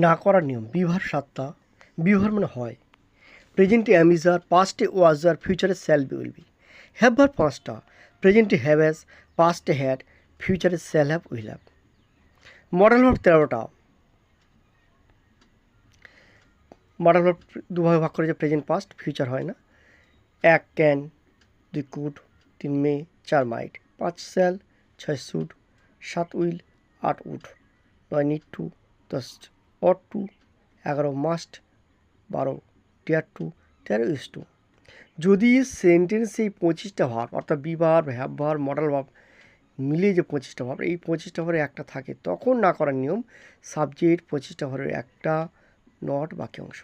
না করার নিয়ম। বিভার 7টা। বিভার মানে হয়। প্রেজেন্টে অ্যাম ইজ আর, পাস্টে ওয়াজ আর, ফিউচারে shall be will be. Have verb 5টা। প্রেজেন্টে হ্যাভ হ্যাজ, পাস্টে হ্যাড, ফিউচারে shall have will have. Modal verb 13টা। মডেল ভার্ব দুভাবে ভাগ করে, যে প্রেজেন্ট পাস্ট, ফিউচার হয় না। 1 can, 2 could, 3 may, 4 might, 5 shall, 6 should, 7 will, 8 would, 9 need to, 10 ought to, 11 must, 12 dare to, 13 use to. যদি সেন্টেন্সে এই 25টা ভার্ব, অর্থাৎ B verb, have verb, modal verb মিলিয়ে যে 25টা ভার্ব, এই 25টা ভার্বের একটা থাকে, তখন না করার নিয়ম সাবজেক্ট 25টা ভার্বের একটা, নট বাকি অংশ।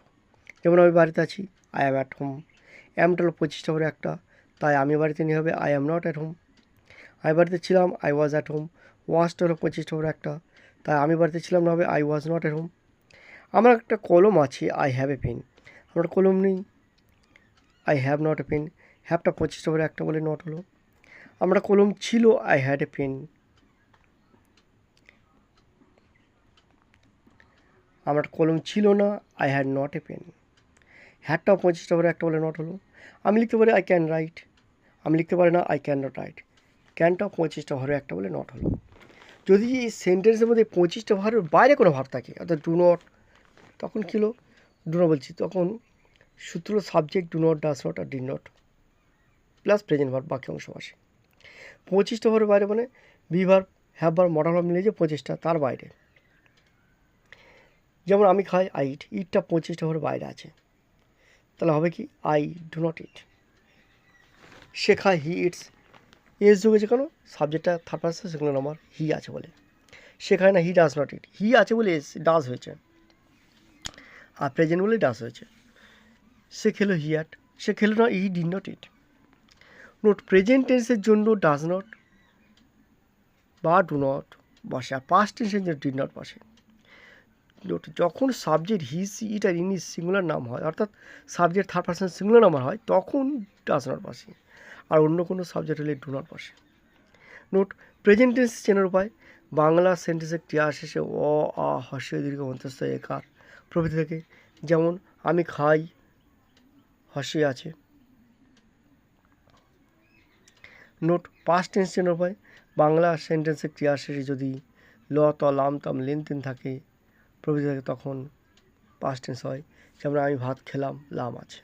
যেমন আমি বাড়িতে আছি, আই অ্যাম অ্যাট হোম। অ্যামটা হলো 25টা ভার্বের একটা, তাই আমি বাড়িতে নিয়ে হবে I am not at home. আমি বাড়িতে ছিলাম, আই ওয়াজ অ্যাট হোম। ওয়াজটা হলো 25টা ভার্বের একটা, তাই আমি বাড়িতে ছিলাম না হবে I was not at home. আমার একটা কলম আছে, আই হ্যাভ এ পেন। আমার কলম নেই, I have not a pen. হ্যাভটা 25টা ভার্বের একটা বলে নট হলো। আমার কলম ছিল, আই হ্যাড এ পেন। আমার কলম ছিল না, I had not a pen. হ্যাডটাও 25টা ভার্বের একটা বলে নট হলো। আমি লিখতে পারি আই ক্যান রাইট। আমি লিখতে পারি না আই ক্যান নট রাইট। ক্যানটাও 25টা ভার্বের একটা বলে নট হলো। যদি এই সেন্টেন্সের মধ্যে 25টা ভার্বের বাইরে কোনো ভার্ব থাকে, অর্থাৎ ডু নট, তখন কী হলো? ডু নট বলছি, তখন সূত্র subject do not, does not আর did not plus present verb বাকি অংশ আসে। 25টা ভার্বের বাইরে মানে be verb, have verb, modal verb মিলে যে 25টা, তার বাইরে। যেমন আমি খাই, আই ইট। ইটটা 25টা ভার্বের বাইরে আছে, তাহলে হবে কি? আই ডু নট ইট। সে খায়, হি ইটস। এস যোগ হয়েছে কেন? সাবজেক্টটা থার্ড পার্সন সিঙ্গুলার নাম্বার, হি আছে বলে। সে খায় না, হি ডাজ নট ইট। হি আছে বলে এস ডাজ হয়েছে, আর প্রেজেন্ট বলে ডাজ হয়েছে। সে খেলো, হি অ্যাট। সে খেলো না, he did not it. Note, present টেন্সের জন্য ডাজ নট বা ডু নট বসে, আর পাস্ট টেন্সের জন্য ডিড নট বসে। নোট, যখন সাবজেক্ট হি, সি, ইট আর ইনি সিঙ্গুলার নাম হয়, অর্থাৎ subject third person singular number হয়, তখন ডাজ নট বসে, আর অন্য কোনো সাবজেক্ট হলে ডু নট বসে। নোট, প্রেজেন্ট টেন্স চেনার উপায়। বাংলা সেন্টেন্সে ক্রিয়া শেষে অ, আ, হর্ষই দীর্ঘ অন্তস্থ একার প্রভৃতি থেকে। যেমন আমি খাই, হর্ষই আছে। নোট, পাস্ট টেন্স চেনার উপায়। বাংলা সেন্টেন্সে ক্রিয়া শেষে যদি ল, ত, লাম, তাম, লেন, তিন থাকে প্রভৃতি থাকে, তখন পাস্ট টেন্স হয়। যেমন আমি ভাত খেলাম, লাম আছে।